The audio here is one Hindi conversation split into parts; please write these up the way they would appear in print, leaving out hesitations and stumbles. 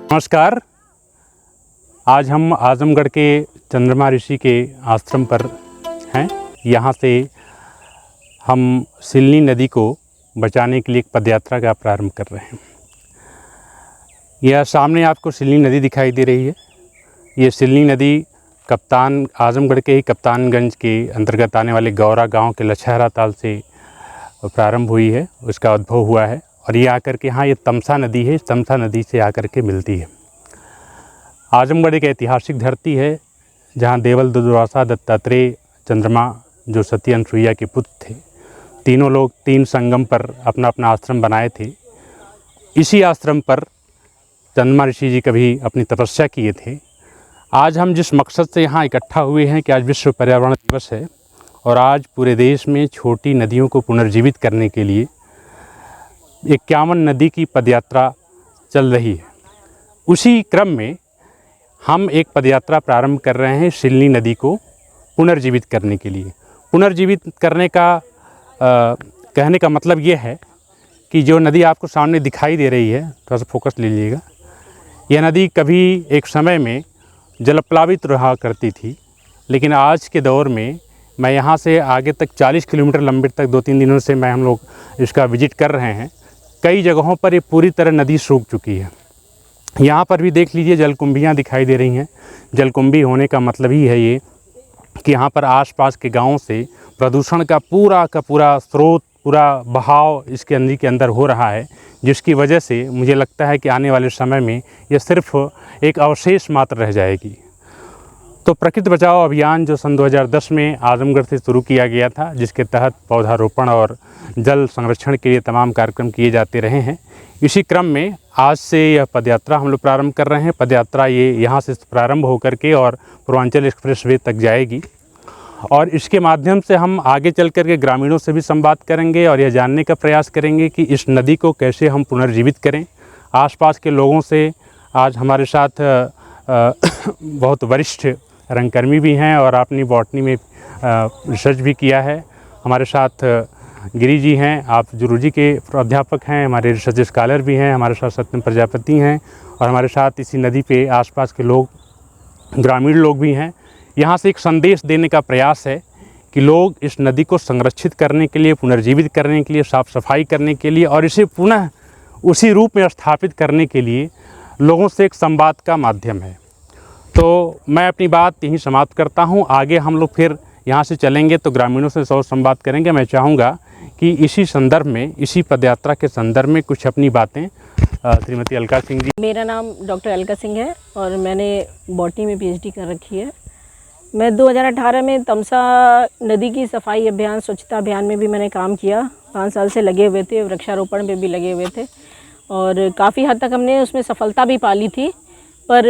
नमस्कार। आज हम आजमगढ़ के चंद्रमा ऋषि के आश्रम पर हैं। यहाँ से हम सिलनी नदी को बचाने के लिए एक पदयात्रा का प्रारंभ कर रहे हैं। यह सामने आपको सिलनी नदी दिखाई दे रही है। ये सिलनी नदी आजमगढ़ के ही कप्तानगंज के अंतर्गत आने वाले गौरा गांव के लछहरा ताल से प्रारंभ हुई है, उसका उद्भव हुआ है और ये आकर के यहाँ ये तमसा नदी है, तमसा नदी से आकर के मिलती है। आजमगढ़ एक ऐतिहासिक धरती है जहाँ देवल दुर्वासा दत्तात्रेय चंद्रमा जो सती अनसुईया के पुत्र थे, तीनों लोग 3 संगम पर अपना अपना आश्रम बनाए थे। इसी आश्रम पर चंद्रमा ऋषि जी कभी अपनी तपस्या किए थे। आज हम जिस मकसद से यहाँ इकट्ठा हुए हैं कि आज विश्व पर्यावरण दिवस है और आज पूरे देश में छोटी नदियों को पुनर्जीवित करने के लिए 51 नदी की पदयात्रा चल रही है। उसी क्रम में हम एक पदयात्रा प्रारंभ कर रहे हैं सिलनी नदी को पुनर्जीवित करने के लिए। पुनर्जीवित करने का कहने का मतलब ये है कि जो नदी आपको सामने दिखाई दे रही है, थोड़ा सा फोकस ले लीजिएगा। यह नदी कभी एक समय में जलप्लावित रहा करती थी, लेकिन आज के दौर में मैं यहाँ से आगे तक 40 किलोमीटर लंबे तक 2-3 दिनों से हम लोग इसका विजिट कर रहे हैं। कई जगहों पर ये पूरी तरह नदी सूख चुकी है। यहाँ पर भी देख लीजिए जलकुंभियाँ दिखाई दे रही हैं। जलकुंभी होने का मतलब ही है ये कि यहाँ पर आसपास के गांवों से प्रदूषण का पूरा स्रोत, पूरा बहाव इसके नदी के अंदर हो रहा है, जिसकी वजह से मुझे लगता है कि आने वाले समय में ये सिर्फ एक अवशेष मात्र रह जाएगी। तो प्रकृति बचाओ अभियान जो सन 2010 में आजमगढ़ से शुरू किया गया था, जिसके तहत पौधारोपण और जल संरक्षण के लिए तमाम कार्यक्रम किए जाते रहे हैं, इसी क्रम में आज से यह पदयात्रा हम लोग प्रारंभ कर रहे हैं। पदयात्रा ये यहाँ से प्रारंभ होकर के और पूर्वांचल एक्सप्रेसवे तक जाएगी और इसके माध्यम से हम आगे चल कर के ग्रामीणों से भी संवाद करेंगे और यह जानने का प्रयास करेंगे कि इस नदी को कैसे हम पुनर्जीवित करें। आसपास के लोगों से आज हमारे साथ बहुत वरिष्ठ रंगकर्मी भी हैं और आपने बॉटनी में रिसर्च भी किया है। हमारे साथ गिरी जी हैं, आप जूलॉजी के प्राध्यापक हैं, हमारे रिसर्च स्कॉलर भी हैं। हमारे साथ सत्यम प्रजापति हैं और हमारे साथ इसी नदी पे आसपास के लोग, ग्रामीण लोग भी हैं। यहाँ से एक संदेश देने का प्रयास है कि लोग इस नदी को संरक्षित करने के लिए, पुनर्जीवित करने के लिए, साफ़ सफाई करने के लिए और इसे पुनः उसी रूप में स्थापित करने के लिए लोगों से एक संवाद का माध्यम है। तो मैं अपनी बात यहीं समाप्त करता हूँ। आगे हम लोग फिर यहाँ से चलेंगे तो ग्रामीणों से संवाद करेंगे। मैं चाहूँगा कि इसी संदर्भ में, इसी पदयात्रा के संदर्भ में कुछ अपनी बातें श्रीमती अलका सिंह जी। मेरा नाम डॉक्टर अलका सिंह है और मैंने बॉटनी में PhD कर रखी है। मैं 2018 में तमसा नदी की सफाई अभियान, स्वच्छता अभियान में भी मैंने काम किया। 5 साल से लगे हुए थे, वृक्षारोपण में भी लगे हुए थे और काफ़ी हद तक हमने उसमें सफलता भी पाली थी। पर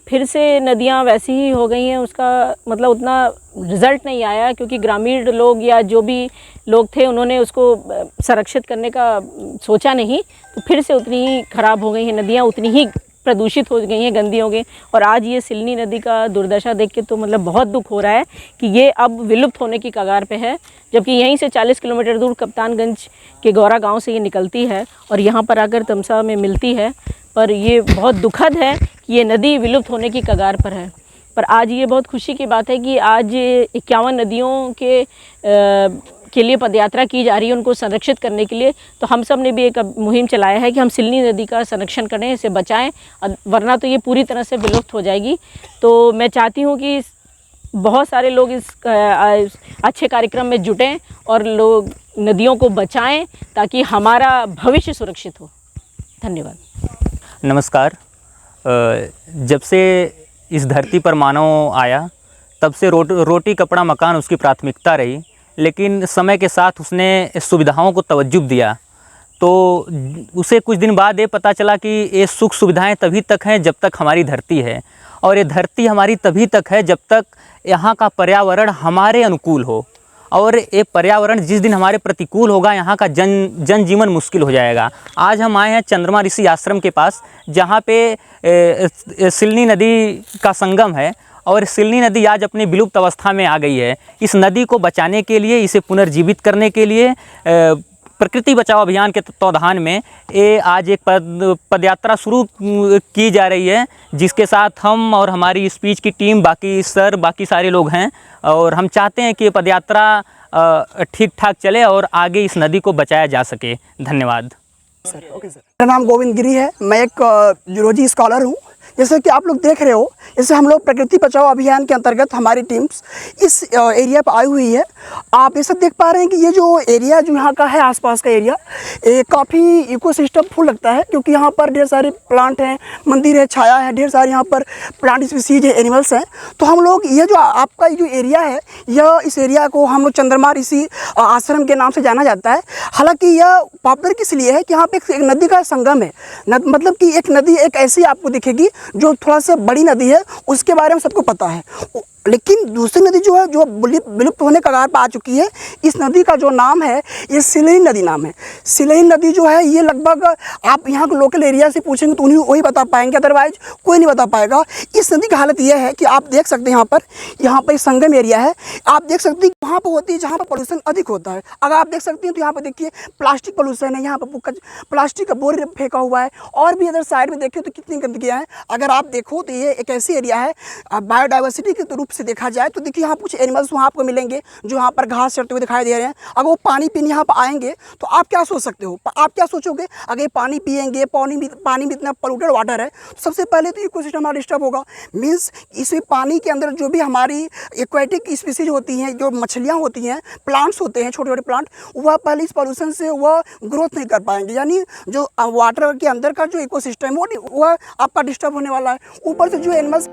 फिर से नदियाँ वैसी ही हो गई हैं, उसका मतलब उतना रिज़ल्ट नहीं आया क्योंकि ग्रामीण लोग या जो भी लोग थे उन्होंने उसको संरक्षित करने का सोचा नहीं, तो फिर से उतनी ही ख़राब हो गई हैं नदियाँ, उतनी ही प्रदूषित हो गई हैं, गंदी हो गई। और आज ये सिलनी नदी का दुर्दशा देख के तो मतलब बहुत दुख हो रहा है कि ये अब विलुप्त होने की कगार पे है, जबकि यहीं से 40 किलोमीटर दूर कप्तानगंज के गौरा गांव से ये निकलती है और यहाँ पर आकर तमसा में मिलती है। पर ये बहुत दुखद है कि ये नदी विलुप्त होने की कगार पर है। पर आज ये बहुत खुशी की बात है कि आज 51 नदियों के लिए पदयात्रा की जा रही है, उनको संरक्षित करने के लिए। तो हम सब ने भी एक मुहिम चलाया है कि हम सिलनी नदी का संरक्षण करें, इसे बचाएं, वरना तो ये पूरी तरह से विलुप्त हो जाएगी। तो मैं चाहती हूँ कि बहुत सारे लोग इस अच्छे कार्यक्रम में जुटें और लोग नदियों को बचाएं ताकि हमारा भविष्य सुरक्षित हो। धन्यवाद। नमस्कार। जब से इस धरती पर मानव आया तब से रोटी कपड़ा मकान उसकी प्राथमिकता रही, लेकिन समय के साथ उसने सुविधाओं को तवज्जुह दिया। तो उसे कुछ दिन बाद ये पता चला कि ये सुख सुविधाएं तभी तक हैं जब तक हमारी धरती है, और ये धरती हमारी तभी तक है जब तक यहाँ का पर्यावरण हमारे अनुकूल हो। और ये पर्यावरण जिस दिन हमारे प्रतिकूल होगा, यहाँ का जनजीवन मुश्किल हो जाएगा। आज हम आए हैं चंद्रमा ऋषि आश्रम के पास, जहाँ पे सिलनी नदी का संगम है और सिलनी नदी आज अपनी विलुप्त अवस्था में आ गई है। इस नदी को बचाने के लिए, इसे पुनर्जीवित करने के लिए प्रकृति बचाओ अभियान के तत्वावधान में ये आज एक पदयात्रा शुरू की जा रही है, जिसके साथ हम और हमारी स्पीच की टीम, बाकी सर, बाकी सारे लोग हैं, और हम चाहते हैं कि ये पदयात्रा ठीक ठाक चले और आगे इस नदी को बचाया जा सके। धन्यवाद सर। Okay sir. मेरा नाम गोविंद गिरी है, मैं एक जूलॉजी स्कॉलर हूँ। जैसे कि आप लोग देख रहे हो, जैसे हम लोग प्रकृति बचाओ अभियान के अंतर्गत हमारी टीम्स इस एरिया पर आई हुई है। आप ऐसा देख पा रहे हैं कि ये जो एरिया जो यहाँ का है, आसपास का एरिया, ये काफ़ी इकोसिस्टम फुल लगता है, क्योंकि यहाँ पर ढेर सारे प्लांट हैं, मंदिर है, छाया है, ढेर सारे यहाँ पर प्लांट स्पीसीज है, एनिमल्स हैं। तो हम लोग ये जो आपका जो एरिया है, यह इस एरिया को हम लोग चंद्रमा ऋषि आश्रम के नाम से जाना जाता है। हालाँकि यह पॉपुलर किस लिए है कि यहाँ पर एक नदी का संगम है। मतलब कि एक नदी एक ऐसी आपको दिखेगी जो थोड़ा सा बड़ी नदी है, उसके बारे में सबको पता है। लेकिन दूसरी नदी जो है, जो विलुप्त होने कगार पर आ चुकी है, इस नदी का जो नाम है, ये सिलही नदी नाम है। सिलही नदी जो है, ये लगभग आप यहाँ के लोकल एरिया से पूछेंगे तो उन्हीं वही बता पाएंगे, अदरवाइज कोई नहीं बता पाएगा। इस नदी की हालत ये है कि आप देख सकते हैं यहाँ पर संगम एरिया है। आप देख सकते हैं वहाँ पर होती है जहाँ पर पोल्यूशन अधिक होता है। अगर आप देख सकते हैं तो यहाँ पर देखिए प्लास्टिक पोल्यूशन है, यहाँ पर प्लास्टिक का बोर फेंका हुआ है, और भी अदर साइड में देखें तो कितनी गंदगियाँ हैं। अगर आप देखो तो ये एक ऐसी एरिया है, बायोडाइवर्सिटी के रूप से देखा जाए तो देखिए यहाँ कुछ एनिमल्स वहाँ आपको मिलेंगे जो यहाँ पर घास चरते हुए दिखाई दे रहे हैं। अगर वो पानी पीने यहाँ पर आएंगे तो आप क्या सोच सकते हो, आप क्या सोचोगे? अगर ये पानी पिएंगे, पानी में इतना पोल्यूटेड वाटर है, तो सबसे पहले तो इकोसिस्टम हमारा डिस्टर्ब होगा। मीन्स इसमें पानी के अंदर जो भी हमारी एक्वेटिक स्पीसीज होती हैं, जो मछलियाँ होती हैं, प्लांट्स होते हैं, छोटे छोटे प्लांट, वह पहले इस पोल्यूशन से वह ग्रोथ नहीं कर पाएंगे। यानी जो वाटर के अंदर का जो इकोसिस्टम है वह आपका डिस्टर्ब होने वाला है। ऊपर से जो एनिमल्स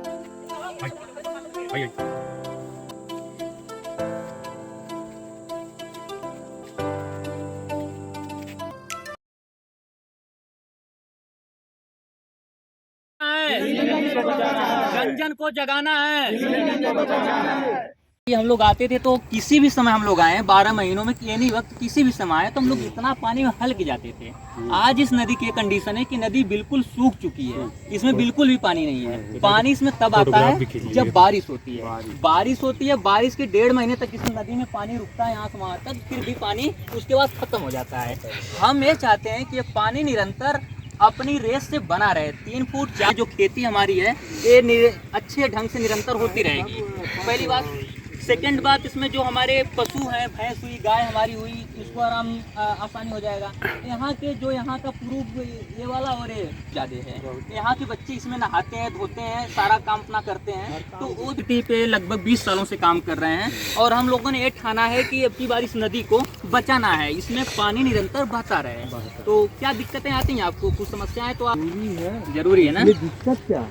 जन जन को जगाना है। हम लोग आते थे तो किसी भी समय हम लोग आए, 12 महीनों में एनी वक्त किसी भी समय आए तो हम लोग इतना पानी में हल्क जाते थे। आज इस नदी की कंडीशन है कि नदी बिल्कुल सूख चुकी है, इसमें बिल्कुल भी पानी नहीं है। पानी इसमें तब आता है जब बारिश होती है। बारिश के 1.5 महीने तक इस नदी में पानी रुकता है यहाँ से वहाँ तक, फिर भी पानी उसके बाद खत्म हो जाता है। हम ये चाहते हैं कि पानी निरंतर अपनी रेस से बना रहे। 3 फुट जो खेती हमारी है, ये अच्छे ढंग से निरंतर होती रहेगी, पहली बात। सेकंड बात, इसमें जो हमारे पशु हैं, भैंस हुई, गाय हमारी हुई, इसको आसानी हो जाएगा। यहाँ का प्रूफ ये वाला और ये ज़्यादा है। यहाँ के बच्चे इसमें नहाते हैं, धोते हैं, सारा काम अपना करते हैं। तो ओटी पे लगभग 20 सालों से काम कर रहे हैं, और हम लोगों ने ये ठाना है कि अब की बार इस नदी को बचाना है, इसमें पानी निरंतर बहता रहे। तो क्या दिक्कतें आती हैं आपको, कुछ समस्याएं तो जरूरी है ना? दिक्कत क्या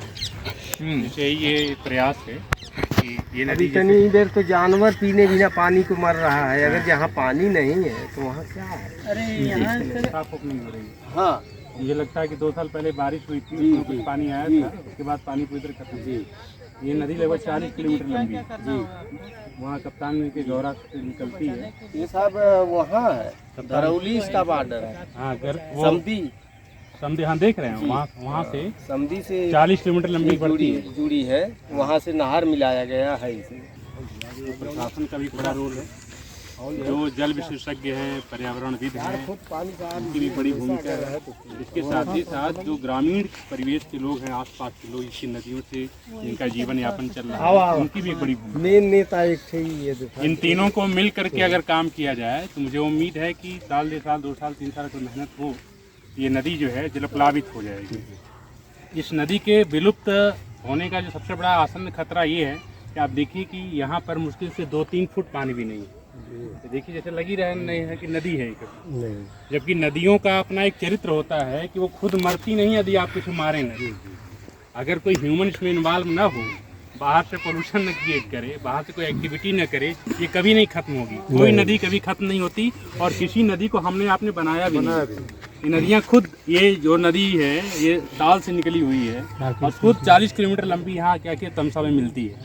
ये प्रयास है कि ये नदी इतनी देर तो जानवर पीने बिना पानी को मर रहा है। अगर जहाँ पानी नहीं है तो वहाँ क्या है? अरे यहाँ साफ नहीं हो रही। हाँ, मुझे लगता है कि 2 साल पहले बारिश हुई थी, उसमें कुछ पानी आया था, उसके बाद पानी पूरी तरह खत्म। जी, ये नदी लगभग 40 किलोमीटर लंबी है। जी, वहाँ कप्तान के गौरा से निकलती है। ये सब वहाँ है, धरौली इसका बॉर्डर है। हाँ, समधी, हाँ देख रहे हैं, वहाँ से समधी से 40 किलोमीटर लंबी पड़ती है, जुड़ी है। वहाँ से नहर मिलाया गया है इसे। प्रशासन का भी बड़ा रोल है, जो जल विशेषज्ञ हैं, पर्यावरणविद हैं, उनकी भी बड़ी भूमिका है। इसके साथ ही साथ जो ग्रामीण परिवेश के लोग हैं, आसपास के लोग, इसी नदियों से जिनका जीवन यापन चल रहा है, उनकी भी बड़ी भूमिका। मेन नेता एक थे ये। इन तीनों को मिल करके अगर काम किया जाए तो मुझे उम्मीद है कि साल 2 साल 3 साल की मेहनत हो, ये नदी जो है जलप्लावित हो जाएगी। इस नदी के विलुप्त होने का जो सबसे बड़ा आसन्न खतरा ये है कि आप देखिए कि यहाँ पर मुश्किल से 2-3 फुट पानी भी नहीं है। तो देखिए जैसे लगी रहे नहीं है कि नदी है, जबकि नदियों का अपना एक चरित्र होता है कि वो खुद मरती नहीं यदि आप कुछ मारे नहीं। अगर कोई ह्यूमन इसमें इन्वॉल्व ना हो, बाहर से पोल्यूशन न क्रिएट करे, बाहर से कोई एक्टिविटी न करे, ये कभी नहीं खत्म होगी। कोई नदी कभी खत्म नहीं होती, और किसी नदी को आपने बनाया भी नहीं। ये नदियाँ खुद, ये जो नदी है ये ताल से निकली हुई है, और खुद 40 किलोमीटर लंबी यहाँ क्या कि तमसा में मिलती है।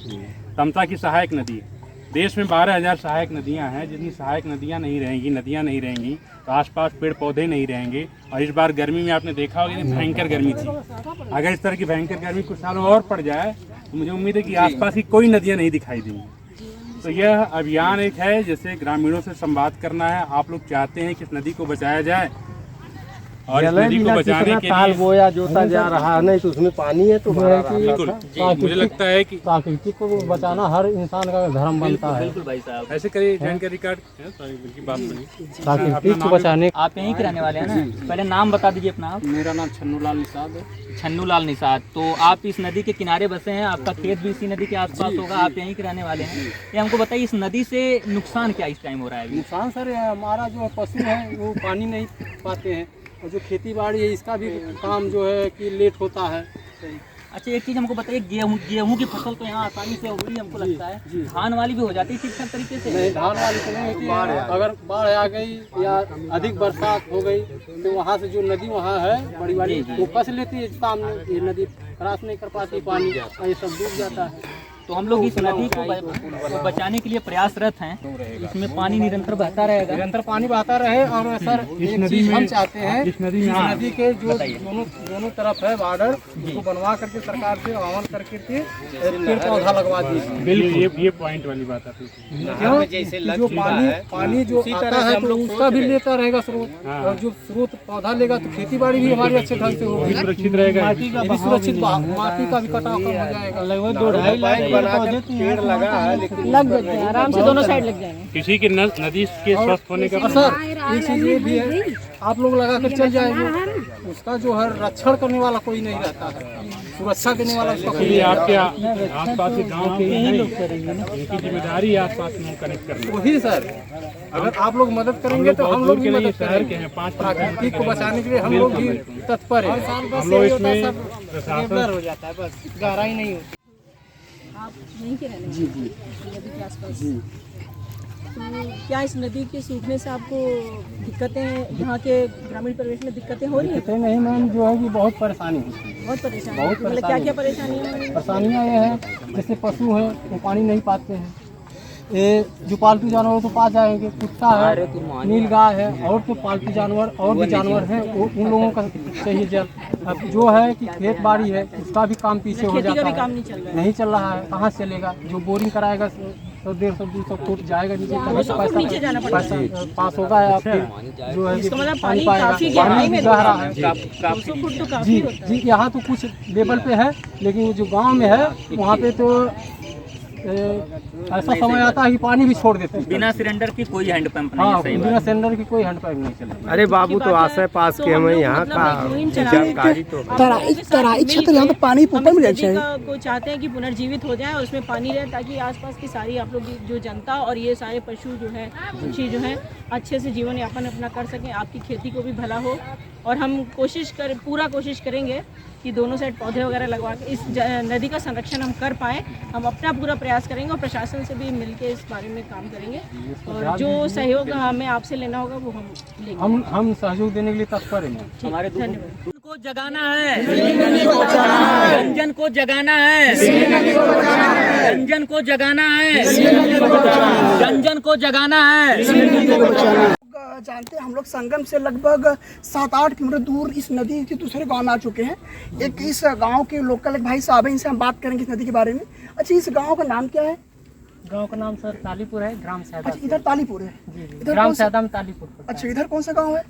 तमसा की सहायक नदी है। देश में 12,000 सहायक नदियाँ हैं। जितनी सहायक नदियाँ नहीं रहेंगी, नदियाँ नहीं रहेंगी, तो आसपास पेड़ पौधे नहीं रहेंगे। और इस बार गर्मी में आपने देखा होगा कि भयंकर गर्मी थी। अगर इस तरह की भयंकर गर्मी कुछ सालों और पड़ जाए तो मुझे उम्मीद है कि आसपास की कोई नदियाँ नहीं दिखाई देंगी। तो यह अभियान एक है, जैसे ग्रामीणों से संवाद करना है। आप लोग चाहते हैं कि इस नदी को बचाया जाए और इस नदी को बचाने के ताल लिए बोया जोता जा रहा है, नहीं तो उसमें पानी है तो भरा रहा है। बिल्कुल मुझे लगता है कि प्राकृतिक को बचाना हर इंसान का धर्म बनता है। बिल्कुल भाई साहब, ऐसे करिए जानकारी कार्ड की बात बनी। प्राकृतिक को बचाने आप यहीं के रहने वाले हैं ना? पहले नाम बता दीजिए अपना। आप मेरा नाम छन्नू लाल निषाद है। छन्नू लाल निषाद। तो आप इस नदी के किनारे बसे हैं, आपका खेत भी इसी नदी के आसपास होगा, आप यहीं के रहने वाले हैं। ये हमको बताइए, इस नदी से नुकसान क्या इस टाइम हो रहा है अभी? नुकसान सर हमारा जो पशु है वो पानी नहीं पाते हैं, और जो खेती बाड़ी है इसका भी काम जो है कि लेट होता है। अच्छा, एक चीज़ हमको बताइए, गेहूं की फसल तो यहाँ आसानी से हो गई हमको लगता है, धान वाली भी हो जाती है ठीक ठाक तरीके से? नहीं, धान वाली तो नहीं होती है। अगर बाढ़ आ गई या अधिक बरसात हो गई तो वहाँ से जो नदी वहाँ है बड़ी बड़ी वो फंस लेती है सामने, ये नदी क्रॉस नहीं कर पाती, पानी ये सब डूब जाता है। तो हम लोग इस नदी को बचाने के लिए प्रयासरत हैं। इसमें पानी निरंतर बहता रहेगा। निरंतर पानी बहता रहे। और सर एक चीज हम चाहते हैं, इस नदी के जो दोनों तरफ है बॉर्डर, उसको बनवा करके सरकार से आह्वान करके पेड़ पौधा लगवा दीजिए। बिल्कुल ये पॉइंट वाली बात आती है। क्यों जो पानी जो आता है तो उसका भी लेता रहेगा स्रोत, और जो स्रोत पौधा लेगा तो खेती बाड़ी भी हमारी अच्छे ढंग से होगी, सुरक्षित रहेगा। ये भी सुरक्षित, माटी का भी कटाव कम हो जाएगा। लगभग 2-2.5 लाख पेड़ लगा है, लेकिन लग जाते हैं, आराम से दोनों साइड लग जाएंगे। किसी की नदी के स्वस्थ होने का सर एक चीज ये भी है, आप लोग लगा कर चल जाएंगे, उसका जो है रक्षण करने वाला कोई नहीं रहता है, सुरक्षा देने वाला उसका कोई इसलिए नहीं आपके आसपास के गांव के ही लोग करेंगे, इनकी जिम्मेदारी है आसपास में कनेक्ट करना। वही सर, अगर आप लोग मदद करेंगे तो हम लोग भी मदद शहर के करेंगे। हैं 5 प्राकृतिक को बचाने के लिए हम लोग भी तत्पर है। हम लोग इसमें प्रशासन हो जाता है, बस गहराई नहीं होती। आप यहीं के रहने जी नदी के आसपास तो क्या इस नदी के सूखने से आपको दिक्कतें, यहाँ के ग्रामीण परिवेश में दिक्कतें हो रही हैं? कहते नहीं मैम, जो है कि बहुत परेशानी होती है। बहुत परेशानी बहुत मतलब क्या क्या परेशानियाँ हैं? परेशानियाँ ये है, जैसे पशु हैं वो पानी नहीं पाते हैं, ये जो पालतू जानवर तो पा जाएंगे, कुत्ता है, नील गाय है, और तो पालतू जानवर और भी जानवर हैं, वो उन लोगों का चाहिए जल। अब जो है कि खेत बाड़ी है उसका भी काम पीछे हो खेती का जाता भी है, काम नहीं चल रहा है। नहीं चल रहा है, कहाँ से चलेगा? जो बोरिंग कराएगा तो 150-200 फुट जाएगा नीचे, तभी 200 फुट नीचे जाना पड़ता है। पैसा पास होगा आपके, जो है कि इसका मतलब पानी पानी पाएगा, काफी गहराई में गहरा है। 200 फुट तो जी काफी होता जी, यहाँ तो कुछ लेवल पे है, लेकिन जो गांव में है वहाँ पे तो ऐसा समय आता है कि पानी भी छोड़ देते हैं। बिना सिलेंडर की कोई हैंडपंप नहीं हाँ, है, सही बिना बात। सिलेंडर की कोई हैंड पाइप नहीं चलेगा। अरे बाबू तो आस पास के हमें यहाँ का जानकारी तो है। तराई क्षेत्र यहाँ पे पानी ऊपर में नदी चाहिए। को चाहते हैं कि पुनर्जीवित हो जाए और उसमें पानी रहे, ताकि आसपास की सारी आप लोग जो जनता और ये सारे पशु जो है, पक्षी जो है, अच्छे से जीवन यापन अपना कर सकें, आपकी खेती को भी भला हो। और हम पूरा कोशिश करेंगे कि दोनों साइड पौधे वगैरह लगवा के इस नदी का संरक्षण हम कर पाएँ। हम अपना पूरा प्रयास करेंगे और प्रशासन से भी मिलके इस बारे में काम करेंगे, और जो सहयोग हमें आपसे लेना होगा वो हम लेंगे। हम सहयोग देने के लिए तत्पर हैं। हमारे धन्यवाद। को जगाना है, रंजन को जगाना है, रंजन को जगाना है, रंजन को जगाना है। जानते हैं हम लोग संगम से लगभग 7-8 किलोमीटर दूर इस नदी के दूसरे गांव में आ चुके हैं। एक इस गांव के लोकल एक भाई साहब हैं, इनसे हम बात करेंगे इस नदी के बारे में। अच्छा, इस गांव का नाम क्या है? गांव का नाम सर तालीपुर है, ग्राम सैदा। अच्छा, इधर तालीपुर है। इधर ग्राम कौन सा? सैदा में तालीपुर पड़ता अच्छा, इधर कौन सा गाँव है? है,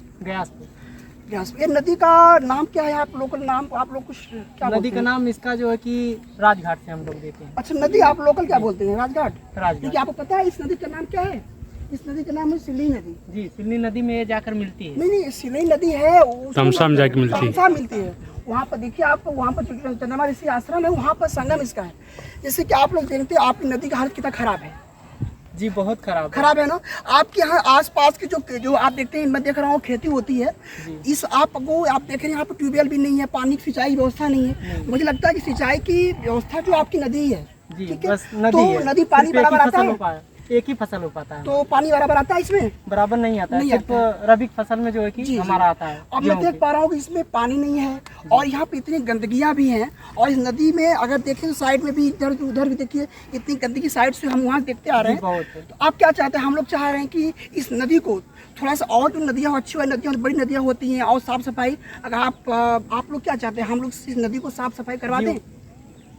गयासपुर। ये नदी का नाम क्या है? आप लोकल नाम आप लोग कुछ क्या नदी बोलते का हैं? नाम इसका जो है कि राजघाट से हम लोग देते हैं। अच्छा, नदी आप लोकल क्या बोलते हैं? राजघाट। राजघाट। क्योंकि आपको पता है इस नदी का नाम क्या है? इस नदी का नाम है सिल्ली नदी। जी, सिल्ली नदी में ये जाकर मिलती है। नहीं, सिल्ली नदी है, तमसा में जाके मिलती है। तमसा मिलती है। वहाँ पर देखिए, आपको वहाँ पर चंद्रमा ऋषि आश्रम है, वहाँ पर संगम इसका है। जैसे कि आप लोग देखते हैं आपकी नदी का हालत कितना खराब है। जी, बहुत खराब है ना। आपके यहाँ आसपास के जो आप देखते हैं, मैं देख रहा हूँ खेती होती है, इस आपको आप देख रहे हैं यहाँ पर ट्यूबवेल भी नहीं है, पानी की सिंचाई व्यवस्था नहीं है। मुझे लगता है कि सिंचाई की व्यवस्था जो आपकी नदी है, जी, ठीक है, बस नदी तो है। नदी पानी सिर्फ एक ही बराबर आता फसल है, हो पाया, एक ही फसल हो पाता है, तो पानी बराबर आता है इसमें? बराबर नहीं आता है, नहीं सिर्फ आता रबी फसल में जो है कि हमारा आता है। अब मैं देख पा रहा हूँ कि इसमें पानी नहीं है, और यहाँ पे इतनी गंदगियाँ भी हैं, और इस नदी में अगर देखें तो साइड में भी, इधर उधर भी देखिए, इतनी गंदगी साइड से हम वहाँ देखते आ रहे हैं। बहुत है। तो आप क्या चाहते हैं? हम लोग चाह रहे हैं कि इस नदी को थोड़ा सा, और जो नदियाँ अच्छी वाली नदियाँ, बड़ी नदियाँ होती हैं, और साफ सफाई, अगर आप लोग क्या चाहते हैं? हम लोग इस नदी को साफ सफाई करवा दें?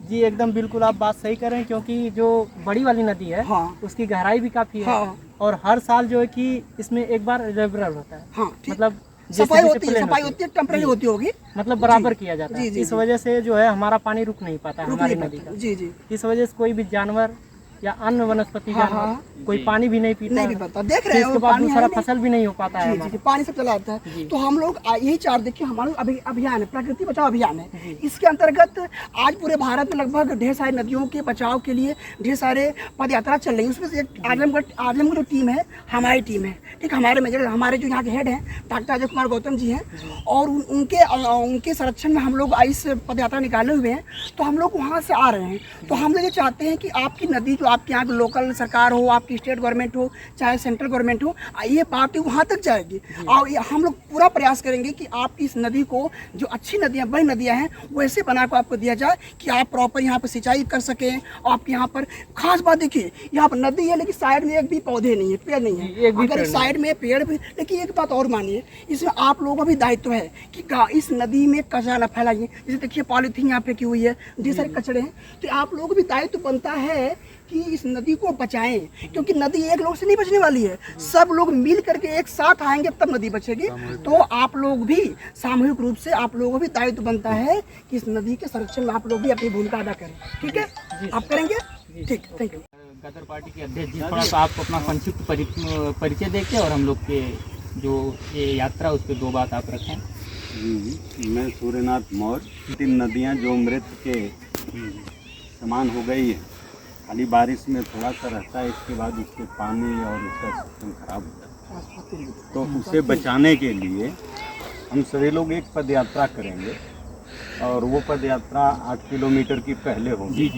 जी एकदम बिल्कुल आप बात सही कर रहे हैं, क्योंकि जो बड़ी वाली नदी है हाँ। उसकी गहराई भी काफ़ी है। हाँ। और हर साल जो है कि इसमें एक बार रेगुलर होता है। हाँ, ठीक। मतलब सफाई होती है, टेम्परेरी होती होगी, मतलब बराबर किया जाता जी, है। जी, इस जी। वजह से जो है हमारा पानी रुक नहीं पाता है रुक हमारी नहीं नदी पाता। का। जी जी। इस वजह से कोई भी जानवर या अन्य वनस्पति हाँ, जानवर हाँ। कोई पानी भी नहीं पीता नहीं है। भी पता, देख फिर रहे हो इसके बाद पानी है दूसरा नहीं। फसल भी नहीं हो पाता है जी जी हमारा। जी, पानी सब चला आता है। तो हम लोग यही चार देखिए हमारा अभियान है, प्रकृति बचाओ अभियान है। इसके अंतर्गत आज पूरे भारत में लगभग ढेर सारी नदियों के बचाव के लिए ढेर सारे पद यात्रा चल रही है। उसमें से एक आजमगढ़ जो टीम है हमारी टीम है, ठीक। हमारे जो यहाँ के हेड हैं डॉक्टर अजय कुमार गौतम जी हैं, और उनके संरक्षण में हम लोग इस पद यात्रा निकाले हुए हैं। तो हम लोग वहाँ से आ रहे हैं। तो हम लोग ये चाहते हैं कि आपकी नदी जो आपके यहाँ की लोकल सरकार हो, आपकी स्टेट गवर्नमेंट हो, चाहे सेंट्रल गवर्नमेंट हो, ये पार्टी वहाँ तक जाएगी। और हम लोग पूरा प्रयास करेंगे कि आपकी इस नदी को, जो अच्छी नदियाँ बड़ी नदियाँ हैं, वैसे बना कर आपको दिया जाए कि आप प्रॉपर यहाँ पर सिंचाई कर सकें। आपके यहाँ पर खास बात देखिए, यहाँ पर नदी है लेकिन साइड में एक भी पौधे नहीं है, पेड़ नहीं है। अगर साइड में पेड़ भी, लेकिन एक बात और मानिए, इसमें आप लोगों का भी दायित्व है कि इस नदी में कचरा न फैलाइए। जैसे देखिए पॉलीथीन यहाँ फेंकी हुई है, ढेर सारे कचड़े हैं। तो आप लोगों को भी दायित्व बनता है कि इस नदी को बचाएं, क्योंकि नदी एक लोग से नहीं बचने वाली है। सब लोग मिल करके एक साथ आएंगे तब नदी बचेगी। तो आप लोग भी सामूहिक रूप से आप लोगों को भी दायित्व बनता है कि इस नदी के संरक्षण में आप लोग भी अपनी भूमिका अदा करें। ठीक है, आप करेंगे? ठीक, थैंक यू। गदर पार्टी के अध्यक्ष जी, थोड़ा सा आपको अपना संक्षिप्त परिचय देके और हम लोग के जो ये यात्रा उस पर दो बात आप रखें। जी, मैं सूर्यनाथ मौर्य। 3 नदियाँ जो मृत के समान हो गई है, खाली बारिश में थोड़ा सा रहता है, इसके बाद उसके पानी और उसका सिस्टम खराब हो जाता है। तो उसे बचाने के लिए हम सभी लोग एक पद यात्रा करेंगे, और वो पद यात्रा 8 किलोमीटर की पहले होगी।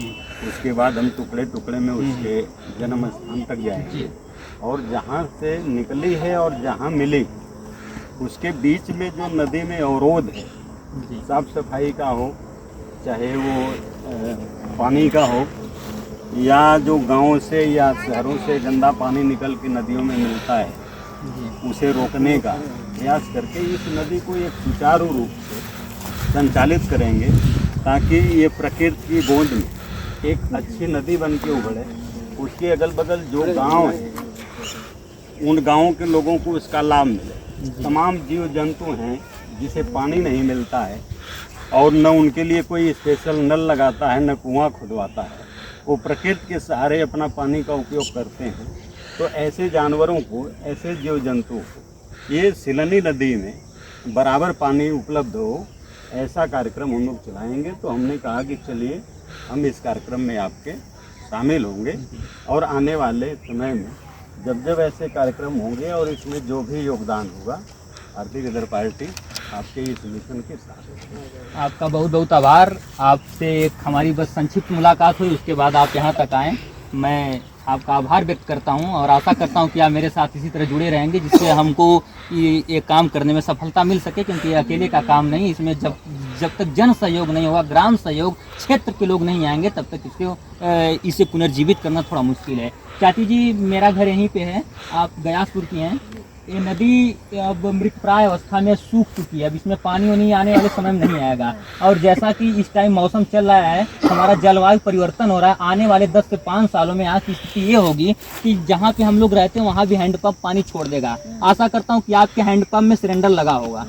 उसके बाद हम टुकड़े टुकड़े में उसके जन्म स्थान तक जाएंगे, और जहाँ से निकली है और जहाँ मिली उसके बीच में जो नदी में अवरोध है, साफ सफाई का हो, चाहे वो पानी का हो, या जो गांवों से या शहरों से गंदा पानी निकल के नदियों में मिलता है, उसे रोकने का प्रयास करके इस नदी को एक सुचारू रूप से संचालित करेंगे, ताकि ये प्रकृति की गोद में एक अच्छी नदी बन के उभरे। उसके अगल बगल जो गांव हैं, उन गांवों के लोगों को इसका लाभ मिले। तमाम जीव जंतु हैं जिसे पानी नहीं मिलता है, और न उनके लिए कोई स्पेशल नल लगाता है, न कुआं खुदवाता है, वो प्रकृति के सहारे अपना पानी का उपयोग करते हैं। तो ऐसे जानवरों को, ऐसे जीव जंतुओं को ये सिलनी नदी में बराबर पानी उपलब्ध हो, ऐसा कार्यक्रम हम लोग चलाएंगे। तो हमने कहा कि चलिए हम इस कार्यक्रम में आपके शामिल होंगे, और आने वाले समय में जब जब ऐसे कार्यक्रम होंगे और इसमें जो भी योगदान होगा, भारतीय गदर पार्टी आपके इस मिशन के साथ। आपका बहुत बहुत आभार। आपसे एक हमारी बस संक्षिप्त मुलाकात हुई, उसके बाद आप यहाँ तक आएँ। मैं आपका आभार व्यक्त करता हूँ और आशा करता हूँ कि आप मेरे साथ इसी तरह जुड़े रहेंगे, जिससे हमको ये काम करने में सफलता मिल सके। क्योंकि ये अकेले का काम नहीं, इसमें जब तक जन सहयोग नहीं होगा, ग्राम सहयोग, क्षेत्र के लोग नहीं आएंगे, तब तक इसे पुनर्जीवित करना थोड़ा मुश्किल है। चाची जी, मेरा घर यहीं पे है, आप गयासपुर की हैं। ये नदी अब मृतप्राय अवस्था में सूख चुकी है, अब इसमें पानी वानी आने वाले समय में नहीं आएगा। और जैसा कि इस टाइम मौसम चल रहा है, हमारा जलवायु परिवर्तन हो रहा है, आने वाले 10 से 5 सालों में आज की स्थिति ये होगी कि जहाँ पे हम लोग रहते हैं वहाँ भी हैंडपंप पानी छोड़ देगा। आशा करता हूँ कि आपके हैंडपंप में सिलेंडर लगा होगा,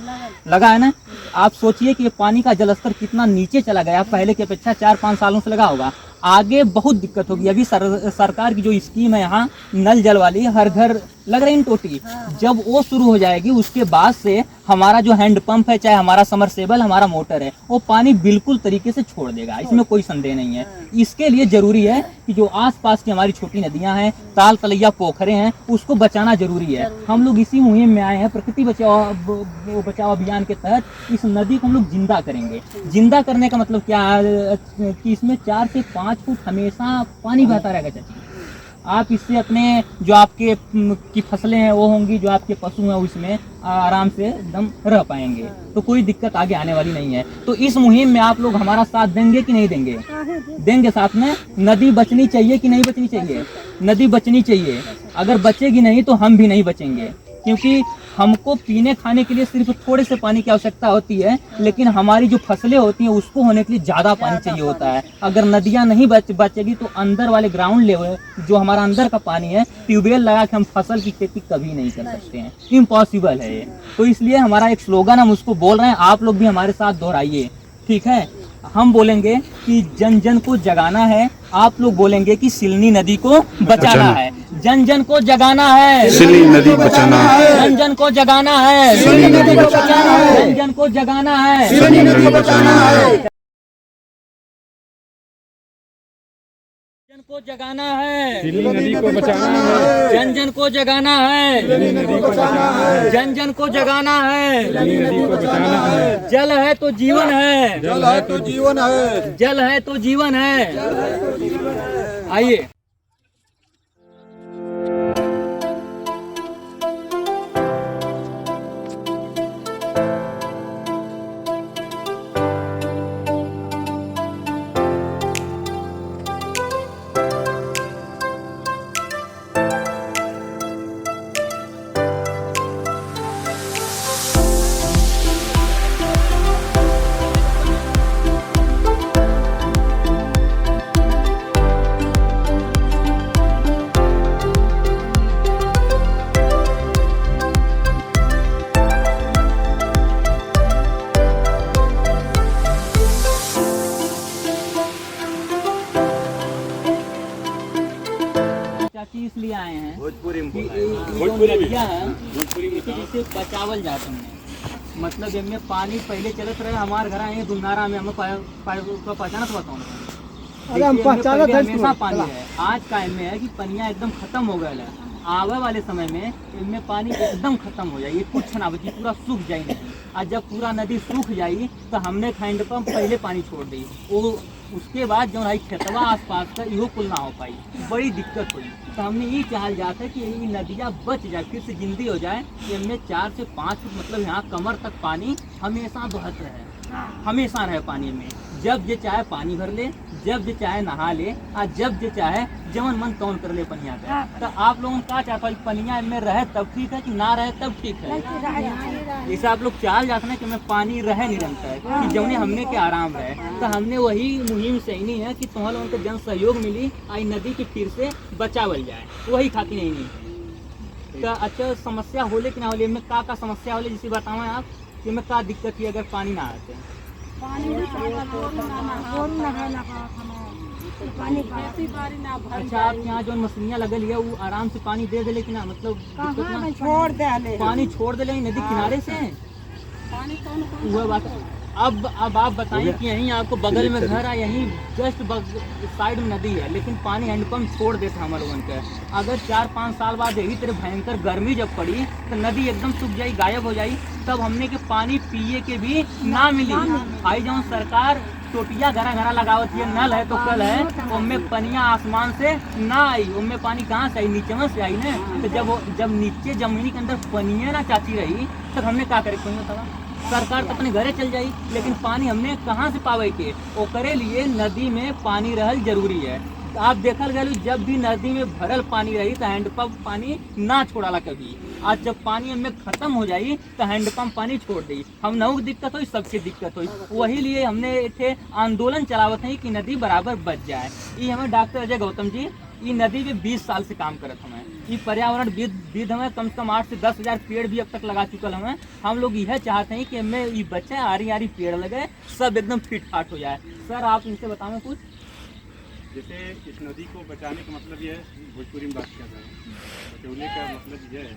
लगा है ना? आप सोचिए कि ये पानी का जलस्तर कितना नीचे चला गया, पहले की अपेक्षा 4-5 सालों से लगा होगा। आगे बहुत दिक्कत होगी। अभी सरकार की जो स्कीम है यहाँ नल जल वाली, हर घर लग रही है टोटी, जब वो शुरू हो जाएगी उसके बाद से हमारा जो हैंडपंप है, चाहे हमारा समरसेबल, हमारा मोटर है, वो पानी बिल्कुल तरीके से छोड़ देगा, इसमें कोई संदेह नहीं है। इसके लिए जरूरी है कि जो आसपास की हमारी छोटी नदियां हैं, ताल तलैया पोखरे हैं, उसको बचाना जरूरी है। हम लोग इसी मुहिम में आए हैं, प्रकृति बचाओ अभियान के तहत इस नदी को हम लोग जिंदा करेंगे। जिंदा करने का मतलब क्या है कि इसमें 4 से 5 फुट हमेशा पानी बहता रहेगा। चाची, आप इससे अपने जो आपके की फसलें हैं वो होंगी, जो आपके पशु हैं उसमें आराम से एकदम रह पाएंगे, तो कोई दिक्कत आगे आने वाली नहीं है। तो इस मुहिम में आप लोग हमारा साथ देंगे कि नहीं देंगे? देंगे साथ में। नदी बचनी चाहिए कि नहीं बचनी चाहिए? नदी बचनी चाहिए। अगर बचेगी नहीं तो हम भी नहीं बचेंगे। क्योंकि हमको पीने खाने के लिए सिर्फ थोड़े से पानी की आवश्यकता होती है, लेकिन हमारी जो फसलें होती हैं उसको होने के लिए ज़्यादा पानी चाहिए होता है। अगर नदियाँ नहीं बचेगी तो अंदर वाले ग्राउंड लेवल जो हमारा अंदर का पानी है, ट्यूबवेल लगा के हम फसल की खेती कभी नहीं कर सकते हैं, इम्पॉसिबल है ये। तो इसलिए हमारा एक स्लोगन हम उसको बोल रहे हैं, आप लोग भी हमारे साथ दोहराइए, ठीक है। हम बोलेंगे कि जन जन को जगाना है, आप लोग बोलेंगे कि सिलनी नदी को बचाना है। जन जन को जगाना है, सिलनी नदी बचाना है, जन जन को जगाना है, सिलनी नदी बचाना है, जन जन को जगाना है, सिलनी नदी बचाना है, जन को जगाना है, सिलनी नदी को बचाना है, जन जन को जगाना है, सिलनी नदी को बचाना है, जन जन को जगाना है। सिलनी नदी को बचाना है। जल है तो जीवन है, जल है तो जीवन है, जल है तो जीवन है। आइए। चाची इसलिए आए हैं भोजपुरी में कि बोला ये है। जो नदियाँ हैं इसे बचावल जात हमने। मतलब इनमें पानी पहले चलत रहे, हमारे घर आए दुनारा में हमें पहचानत बताऊँ अरे हम पहचानत है इसको। हमेशा पानी है। आज का इनमें है कि पनिया एकदम खत्म हो गया है। आवे वाले समय में इनमें पानी एकदम खत्म हो जाए, कुछ ना बची, पूरा सूख जाए नहीं। और जब पूरा नदी सूख जाई तो हमने हैंडपम्प पहले पानी छोड़ दी, वो उसके बाद जो है खेतवा आसपास का इहो कुल ना हो पाई, बड़ी दिक्कत हुई। तो हमने ये चाहल जाता है कि ये नदियाँ बच जाए, फिर से जिंदी हो जाए। इनमें 4 से 5 फुट मतलब यहाँ कमर तक पानी हमेशा बहत रहे, हमेशा रहे पानी में। जब जे चाहे पानी भर ले, जब जे चाहे नहा ले, और जब जे चाहे जवन मन तौन कर ले पनिया का। तो आप लोगों का चाहता है पनिया में रहे तब ठीक है कि ना रहे तब ठीक है। जैसे आप लोग चाल जाते हैं कि मैं पानी रहे निरंतर, कि जौने हमने के आराम रहे। तो हमने वही मुहिम से ही नहीं है कि तुम्हारे लोगों को जन सहयोग मिली, आई नदी की फिर से बचावल जाए, वही खातिर नहीं। तो अच्छा समस्या होले कि ना होले, इनमें का समस्या होले जिसे बताओ आप, कि में का दिक्कत है अगर पानी ना आते हैं। अच्छा आप यहाँ जो मशीनियाँ लगल है वो आराम से पानी दे दे, लेकिन मतलब छोड़ दे, पानी छोड़ दे नदी किनारे से। वह बात अब आप बताइए कि यहीं आपको बगल में घर है, यहीं जस्ट साइड में नदी है, लेकिन पानी हैंडपम्प छोड़ देते हैं हमारे लोगों के। अगर 4-5 साल बाद यही तरह भयंकर गर्मी जब पड़ी तो नदी एकदम सूख जाई, गायब हो जाई, तब हमने के पानी पिए के भी ना मिली। आई जो सरकार टोटिया घरा घरा लगावत है, नल है तो कल है, उनमें पनिया आसमान से ना आई, उनमें पानी कहाँ से आई, नीचे में से आई ना। तो जब नीचे जमीनी के अंदर पनिया ना चाची रही तब हमने क्या करे, सरकार तो अपने घरे चल जाई, लेकिन पानी हमने कहाँ से पावे के, ओकरे लिए नदी में पानी रहल जरूरी है। तो आप देखल गए जब भी नदी में भरल पानी रही तो हैंडपम्प पानी ना छोड़ाला कभी। आज जब पानी हमें खत्म हो जाई तो हैंडपम्प पानी छोड़ दी, हम नौ दिक्कत हुई, सबसे दिक्कत हुई। वही लिए हमने एक आंदोलन चलावत है कि नदी बराबर बच जाए। ये हमें डॉक्टर अजय गौतम जी ये नदी में 20 साल से काम करत हमें, ये पर्यावरण विद हमें कम से कम 8 से 10 हज़ार पेड़ भी अब तक लगा चुकल हमें। हम लोग यह चाहते हैं कि हमें ये बच्चे आरी पेड़ लगे, सब एकदम फिट फाट हो जाए। सर आप इनसे बताएं कुछ। जैसे इस नदी को बचाने का मतलब ये है, भोजपुरी में बात कर रहे हैं, बचौले का मतलब यह है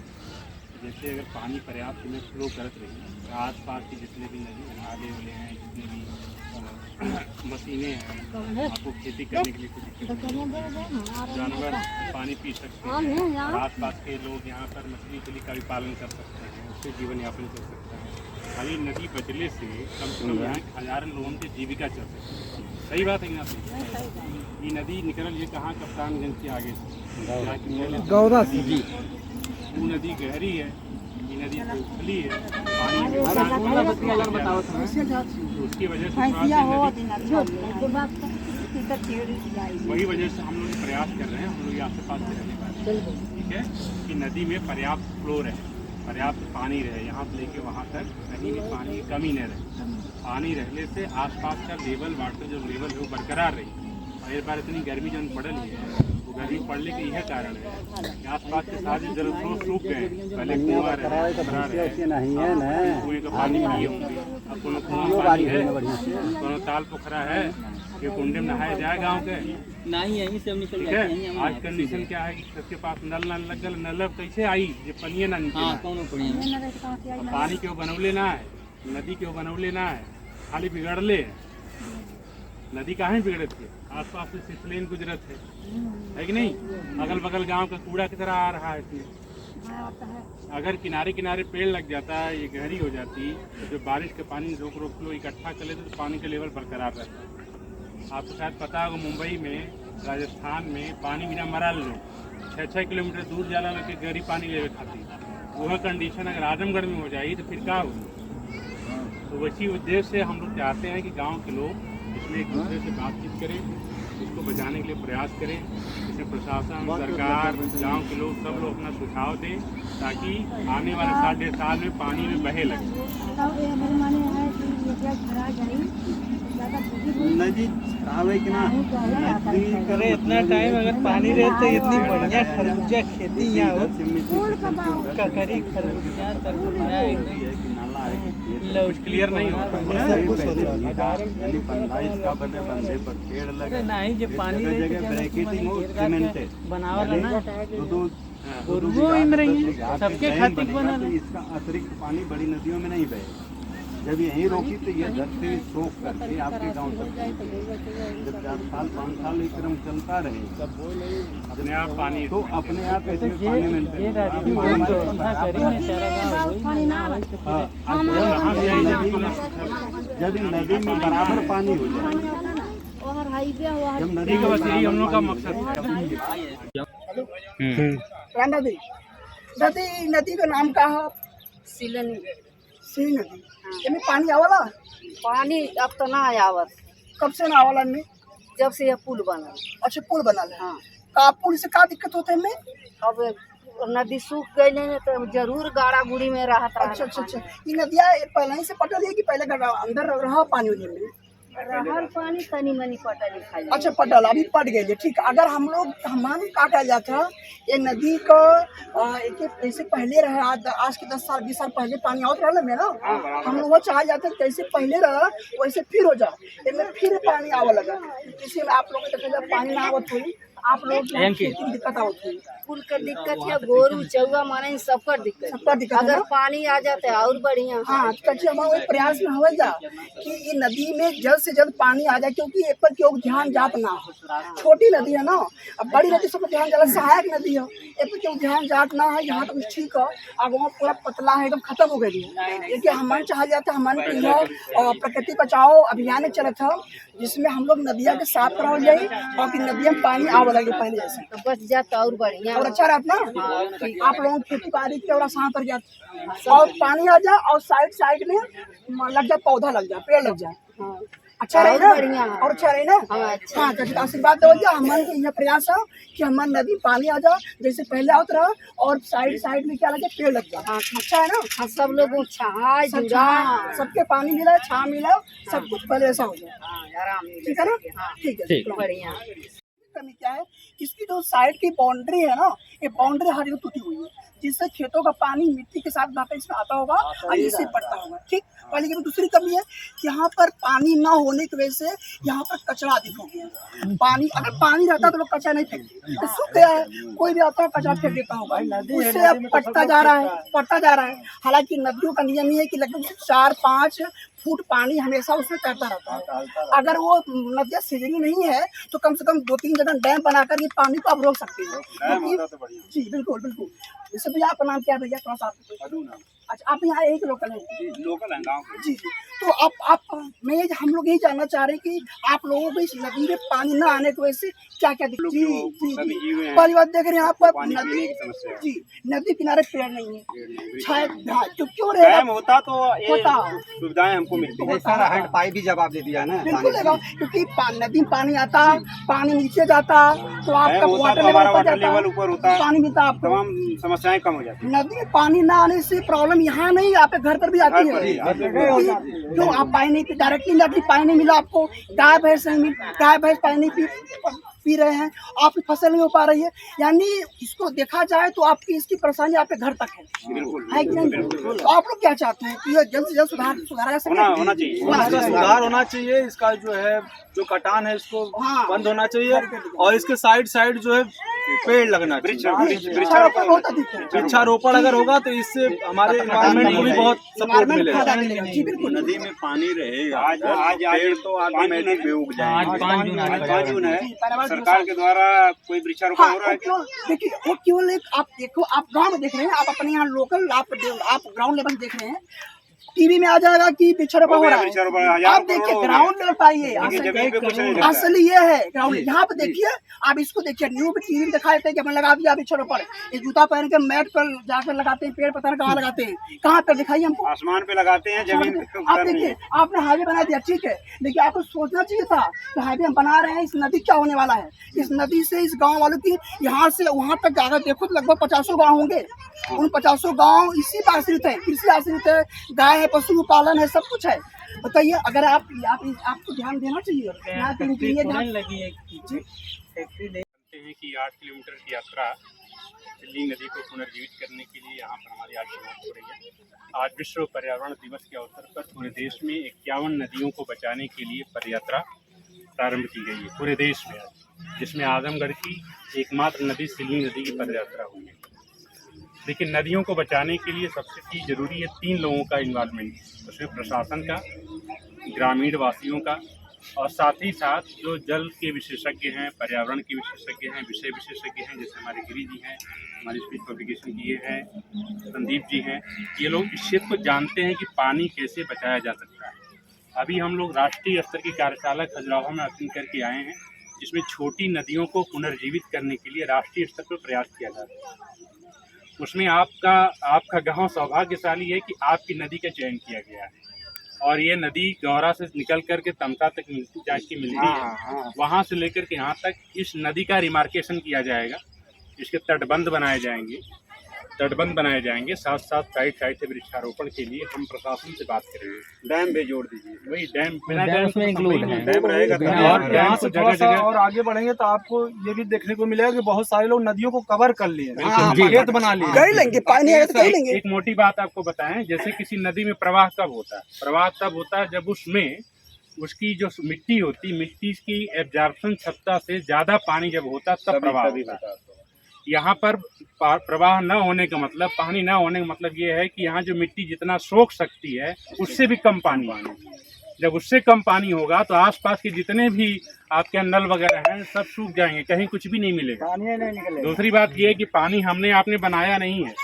जैसे अगर पानी पर्याप्त में फ्लो करत रही, आस पास की जितने भी नदी नाले वाले हैं, जितने भी मशीनें हैं, आपको खेती करने के लिए कोई दिक्कत नहीं, जानवर पानी पी सकते हैं, और आस पास के लोग यहाँ पर मछली उछली का भी पालन कर सकते हैं, उससे जीवन यापन कर सकते हैं। खाली नदी बचने से कम यहाँ हजारों लोगों की जीविका चल सकती है। सही बात है कि ना सही? ये नदी निकल ये कहाँ कप्तानगंज के आगे से गौरा से जी, वो नदी गहरी है, ये नदी उथली है, पानी बताओ उसकी वजह से वही वजह से हम लोग प्रयास कर रहे हैं, हम लोग आस पास के रहने वाले, ठीक है, कि नदी में पर्याप्त फ्लो रहे। पर्याप्त पानी रहे, यहाँ से लेके वहाँ तक कहीं भी पानी की कमी न रहे। पानी रहने से आसपास का लेवल, वाटर जो लेवल है वो बरकरार रही। और इस बार इतनी गर्मी जब पड़ल है, वो गर्मी पड़ने के यह कारण है कि आसपास के सारे जल स्रोत सूख गए। पहले कुआं रहे, कुएं का पानी पिए होंगे, अब कोनो कुआं पानी है, कोनो ताल पोखरा है कि कुंडे में नहाया जाए गाँव के नहीं यहीं से हम निकल ठीक है। आज कंडीशन क्या है कि सबके पास नल ना लग गल, नल कैसे आई ये पनिए ना नीचे ना। अब पानी क्यों बनौले ना है, नदी क्यों बनौले ना है, खाली बिगड़ले। नदी काहे बिगड़त है, आसपास से सिसलेन गुजरत है कि नहीं। अगल बगल गांव का कूड़ा की तरह आ रहा है इसमें। अगर किनारे किनारे पेड़ लग जाता है, ये गहरी हो जाती, तो जो बारिश के पानी रोक रोक लो इकट्ठा कर लेते तो पानी का लेवल बरकरार रहता है। आपको शायद पता होगा मुंबई में, राजस्थान में पानी बिना मराल लोग 6-6 किलोमीटर दूर जाला लग के गहरी पानी ले खाती। वह कंडीशन अगर आजमगढ़ में हो जाएगी तो फिर क्या होगी। तो वैसी उद्देश्य से हम लोग चाहते हैं कि गांव के लोग इसमें एक दूसरे से बातचीत करें, इसको बचाने के लिए प्रयास करें। इसमें प्रशासन, सरकार, गांव के लोग सब लोग अपना सुझाव दें ताकि आने वाले 1.5 साल में पानी में बहे लगे। नदी आवे कि ना अरे इतना टाइम अगर पानी रहे तो इतनी बढ़िया खरबूजा खेती यहाँ हो ककड़ी खरबूजा कुछ क्लियर नहीं हो यानी 15 का बने बंदे पर पेड़ लगे नहीं जो पानी जगह ब्रैकेटिंग हो सीमेंटेड बनावल ना वो इन रही है सबके खातिर बना तो इसका अतिरिक्त पानी बड़ी नदियों में नहीं बहे। जब यहीं रोकी तो ये धरती सोख करके आपके गांव तक जब 4 साल 5 साल एक क्रम चलता रहे अपने आप पानी तो अपने आप ऐसे पानी मिलते जब नदी में बराबर पानी हो जाए, जब नदी का बस यही हम लोग का मकसद है। नदी नदी नदी का नाम का है सिलन सी नदी। इसमें पानी आवला, पानी अब तो ना आवत, कब से ना आवला में? जब से ये पुल बना। अच्छा पुल बना है। हाँ का पुल से का दिक्कत होते हैं? अब नदी सूख गई नहीं तो जरूर गाड़ा गुड़ी में रहता। अच्छा अच्छा अच्छा, ये नदिया पहले ही से पटल है कि पहले अंदर रहा पानी उधर में? रहल पानी तनी मनी पटल खाई। अच्छा पटल अभी पट गए ठीक। अगर हम लोग हमारे का कहा जाता ये नदी का जैसे पहले रहे, आज के 10 साल 20 साल पहले पानी आवत रहा में ना, हम लोग वो चाह जाते जैसे पहले रहा वैसे फिर हो जाए, इनमें फिर पानी आवा लगा। इसी में आप लोगों को जब पानी ना आवत हुई आप लोग खेती की दिक्कत आवत हुई। पुल का दिक्कत है, गोरू चौवा माने सबका दिक्कत। अगर पानी आ जाते और बढ़िया। हाँ कच्चे हम वही प्रयास में हो जा कि ये नदी में जल्द से जल्द पानी आ जाए, क्योंकि ये पर क्यों ध्यान जात ना हो। छोटी नदी है ना, अब बड़ी नदी सब ध्यान जाला, सहायक नदी है, ये पर क्यों ध्यान जात ना है। यहाँ तो कुछ ठीक है, अब वहाँ पूरा पतला है एकदम खत्म हो गई है। देखिए हमारे चाह जाते हमारे प्रकृति बचाओ अभियान चलत है, जिसमें हम लोग नदिया के साफ कराओ जाए और कि नदिया में पानी आवे लगे पहले जैसे, तो बच जाता और बढ़िया और अच्छा रहता ना। आप लोगों खेती बाड़ी के और आसान कर जाते और पानी आ जाए और साइड में लग जाए, पौधा लग जाए, पेड़ लग जाए, अच्छा रहे ना, और अच्छा रहे ना। हाँ तो आशीर्वाद दो हमारे यह प्रयास है कि हमारी नदी पानी आ जाए जैसे पहले आवत रहा, और साइड में क्या लगे, पेड़ लग जाए। अच्छा है ना, सब लोग सबके पानी मिला, छाँ मिला, सब कुछ पहले ऐसा हो जाए। ठीक है ना, ठीक है बढ़िया। कमी क्या है, इसकी जो साइड की बाउंड्री है ना, ये बाउंड्री हर जगह टूटी हुई है, जिससे खेतों का पानी मिट्टी के साथ जाकर इसमें आता होगा और इससे पड़ता होगा। ठीक, पहले की दूसरी कमी है कि यहाँ पर पानी ना होने की वजह से यहाँ पर कचरा अधिक हो गया। पानी अगर पानी रहता तो लोग कचरा नहीं फेंकते, तो सूख गया है, कोई भी आता है कचरा फेंक देता होगा, उससे अब पटता जा रहा है। हालांकि नदियों का नियम ये है कि लगभग 4-5 फुट पानी हमेशा उसमें तैरता रहता है। अगर वो नदियाँ सिजरी नहीं है तो कम से कम 2-3 जगह डैम बनाकर ये पानी को आप रोक सकते हैं। जी बिल्कुल बिल्कुल। जैसे भैया आपका नाम क्या है भैया, थोड़ा सा अच्छा, आप यहाँ एक लोकल है? लोकल है गाँव के। जी जी। तो आप हम लोग यही जानना चाह रहे हैं कि आप लोगों को इस नदी में पानी न आने की वजह से क्या क्या दिक्कत? जी जी जी। पहली बात देख रहे हैं आप नदी, जी नदी किनारे पेड़ नहीं है, शायद तो क्यों रहेगा? होता तो होता सुविधाएं हमको मिलती है। सारा हैंडपाइप भी जवाब दे दिया ना। बिल्कुल देगा, क्योंकि नदी में पानी आता, पानी नीचे जाता तो आपका वाटर लेवल ऊपर होता, पानी मिलता, आपको तमाम समस्याएं कम हो जाती। नदी में पानी ना आने से प्रॉब्लम यहाँ नहीं, आपके घर पर भी आती है। तो आप पानी नहीं डायरेक्टली पानी नहीं मिला आपको, गाय भैंस पानी नहीं पी रहे हैं, आपकी फसल नहीं हो पा रही है, यानी इसको देखा जाए तो आपकी इसकी परेशानी आपके घर तक है कि नहीं? तो आप लोग क्या चाहते हैं कि ये जल्द से जल्द सुधारा जा सके? होना चाहिए, सुधार होना चाहिए। इसका जो कटान है इसको बंद होना चाहिए और इसके साइड जो है पेड़ लगना चाहिए। वृक्षारोपण अगर होगा तो इससे हमारे एनवायरनमेंट को भी बहुत सपोर्ट मिलेगा। नदी में पानी रहेगा। आज पेड़ तो ऑटोमेटिक उग जाएंगे। 5 जून है, सरकार के द्वारा कोई वृक्षारोपण हो रहा है? देखिए वो केवल एक आप देखो, आप गांव में देख रहे हैं, आप अपने यहाँ लोकल आप ग्राउंड लेवल देख रहे हैं, टीवी में आ जाएगा कि वृक्षारोपण हो रहा है। आप देखिए ग्राउंड लेवल पर आइए, असली ये है ग्राउंड। यहाँ पे देखिए, आप इसको देखिए, न्यूज पे टीवी में दिखाई देते हैं कि हमने लगा दिया वृक्षारोपण, ये जूता पहन के मैट पर जाकर लगाते हैं, पेड़ पता नहीं कहाँ लगाते हैं, कहाँ पर दिखाइए हमको? आसमान पे लगाते हैं, जमीन पे। आप देखिए, आपने हाईवे बना दिया, ठीक है, लेकिन आपको सोचना चाहिए था कि हाईवे हम बना रहे हैं, इस नदी क्या होने वाला है, इस नदी से इस गाँव वालों की यहाँ से वहाँ तक अगर देखो तो लगभग 50 गाँव होंगे। उन 50 गाँव इसी पर आश्रित है, कृषि आश्रित है, गाय है, पशु पालन है, सब कुछ है। बताइए, अगर आपको ध्यान देना चाहिए। जानते हैं कि 8 किलोमीटर की यात्रा सिल्ली नदी को पुनर्जीवित करने के लिए यहाँ पर हमारी आज समाप्त हो रही है। आज विश्व पर्यावरण दिवस के अवसर पर पूरे देश में 51 नदियों को बचाने के लिए पदयात्रा प्रारंभ की गई है पूरे देश में, जिसमें आजमगढ़ की एकमात्र नदी सिल्ली नदी की पदयात्रा हुई है। लेकिन नदियों को बचाने के लिए सबसे चीज़ जरूरी है 3 लोगों का इन्वॉल्वमेंट, उसमें प्रशासन का, ग्रामीण वासियों का और साथ ही साथ जो जल के विशेषज्ञ हैं, पर्यावरण के विशेषज्ञ हैं, विषय विशेषज्ञ हैं, जैसे हमारे गिरी जी हैं, हमारे स्पीच पब्लिकेशन किए हैं, संदीप जी हैं, ये लोग इस क्षेत्र को जानते हैं कि पानी कैसे बचाया जा सकता है। अभी हम लोग राष्ट्रीय स्तर की कार्यशाला खजुराहो में अटेंड करके आए हैं, जिसमें छोटी नदियों को पुनर्जीवित करने के लिए राष्ट्रीय स्तर पर प्रयास किया जा रहा है। उसमें आपका गांव सौभाग्यशाली है कि आपकी नदी का चयन किया गया है और ये नदी गौरा से निकल करके तमसा तक जाके मिलती है। वहाँ से लेकर के यहाँ तक इस नदी का रिमार्केशन किया जाएगा, इसके तटबंध बनाए जाएंगे, साथ साथ साइड से वृक्षारोपण के लिए हम प्रशासन से बात करेंगे। डैम भी जोड़ दीजिए, वही डैम बिना डैम में इंक्लूड है, डैम रहेगा। और यहाँ से थोड़ा सा और आगे बढ़ेंगे तो आपको ये भी देखने को मिलेगा कि बहुत सारे लोग नदियों को कवर कर लिए, खेत बना लिए, कर लेंगे, पानी है तो कर लेंगे। एक मोटी बात आपको बताएं, जैसे किसी नदी में प्रवाह कब होता है? प्रवाह तब होता है जब उसमें उसकी जो मिट्टी की एब्जॉर्प्शन क्षमता से ज़्यादा पानी जब होता तब प्रवाह होता है। यहाँ पर प्रवाह न होने का मतलब, पानी न होने का मतलब ये है कि यहाँ जो मिट्टी जितना सोख सकती है उससे भी कम पानी है। जब उससे कम पानी होगा तो आसपास के जितने भी आपके नल वगैरह हैं सब सूख जाएंगे, कहीं कुछ भी नहीं मिलेगा। दूसरी बात ये है कि पानी हमने आपने बनाया नहीं है,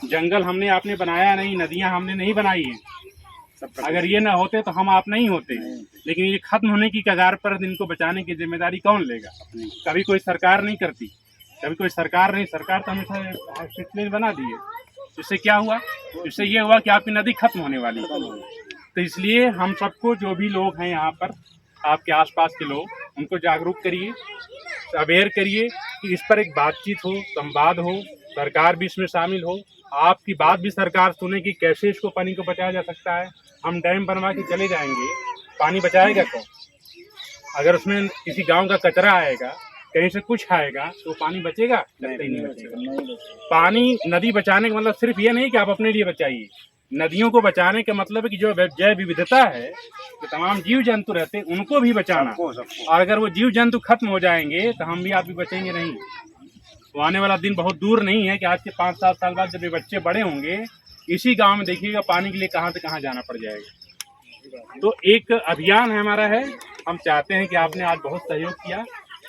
जंगल हमने आपने बनाया नहीं, नदियाँ हमने नहीं बनाई हैं। अगर ये ना होते तो हम आप नहीं होते, लेकिन ये खत्म होने की कगार पर इनको बचाने की जिम्मेदारी कौन लेगा? कभी कोई सरकार नहीं करती, सरकार तो हमेशा सिलसिले बना दिए। इससे क्या हुआ? इससे ये हुआ कि आपकी नदी खत्म होने वाली है। तो इसलिए हम सबको, जो भी लोग हैं यहाँ पर, आपके आसपास के लोग, उनको जागरूक करिए, अवेयर करिए कि इस पर एक बातचीत हो, संवाद हो, सरकार भी इसमें शामिल हो, आपकी बात भी सरकार सुने कि कैसे इसको पानी को बचाया जा सकता है। हम डैम बनवा के चले जाएंगे, पानी बचाएगा कौन? अगर उसमें किसी गाँव का कचरा आएगा, कहीं से कुछ आएगा तो पानी बचेगा? नहीं बचेगा। पानी, नदी बचाने का मतलब सिर्फ ये नहीं कि आप अपने लिए बचाइए, नदियों को बचाने का मतलब है कि जो जैव विविधता है, जो तमाम जीव जंतु रहते हैं, उनको भी बचाना। और अगर वो जीव जंतु खत्म हो जाएंगे तो हम भी आप भी बचेंगे नहीं। तो आने वाला दिन बहुत दूर नहीं है कि आज के 5-7 साल बाद जब ये बच्चे बड़े होंगे, इसी गाँव में देखिएगा पानी के लिए कहाँ से कहाँ जाना पड़ जाएगा। तो एक अभियान है हमारा है, हम चाहते हैं कि आपने आज बहुत सहयोग किया,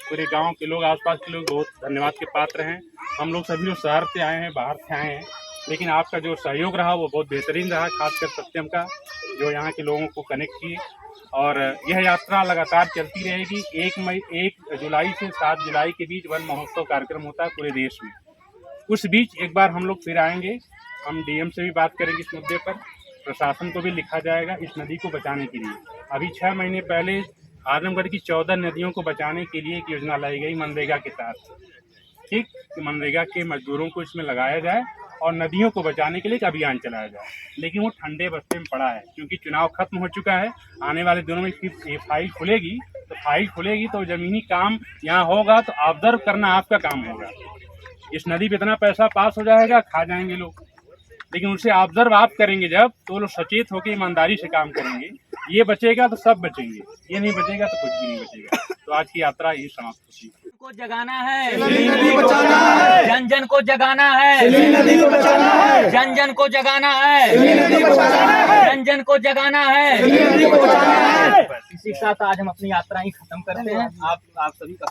पूरे गांव के लोग, आसपास के लोग बहुत धन्यवाद के पात्र हैं। हम लोग सभी लोग शहर से आए हैं, बाहर से आए हैं, लेकिन आपका जो सहयोग रहा वो बहुत बेहतरीन रहा, खासकर सत्यम का, जो यहाँ के लोगों को कनेक्ट किए। और यह यात्रा लगातार चलती रहेगी। 1 जुलाई से 7 जुलाई के बीच वन महोत्सव कार्यक्रम होता है पूरे देश में। उस बीच एक बार हम लोग फिर आएंगे, हम डीएम से भी बात करेंगे इस मुद्दे पर, प्रशासन को भी लिखा जाएगा इस नदी को बचाने के लिए। अभी 6 महीने पहले आजमगढ़ की 14 नदियों को बचाने के लिए एक योजना लाई गई मनरेगा के तहत, ठीक, कि मनरेगा के मजदूरों को इसमें लगाया जाए और नदियों को बचाने के लिए एक अभियान चलाया जाए। लेकिन वो ठंडे बस्ते में पड़ा है, क्योंकि चुनाव खत्म हो चुका है। आने वाले दिनों में फिर ये फाइल खुलेगी तो ज़मीनी काम यहाँ होगा, तो ऑब्जर्व करना आपका काम होगा। इस नदी पे इतना पैसा पास हो जाएगा, खा जाएंगे लोग, लेकिन उसे ऑब्जर्व आप करेंगे जब, तो लोग सचेत होकर ईमानदारी से काम करेंगे। ये बचेगा तो सब बचेंगे, ये नहीं बचेगा तो कुछ भी नहीं बचेगा। तो आज की यात्रा यही समाप्त होती है। को जगाना है, जन जन को जगाना है, जन जन को जगाना है, जन जन को जगाना है। इसी के साथ आज हम अपनी यात्रा ही खत्म करते हैं। आप सभी का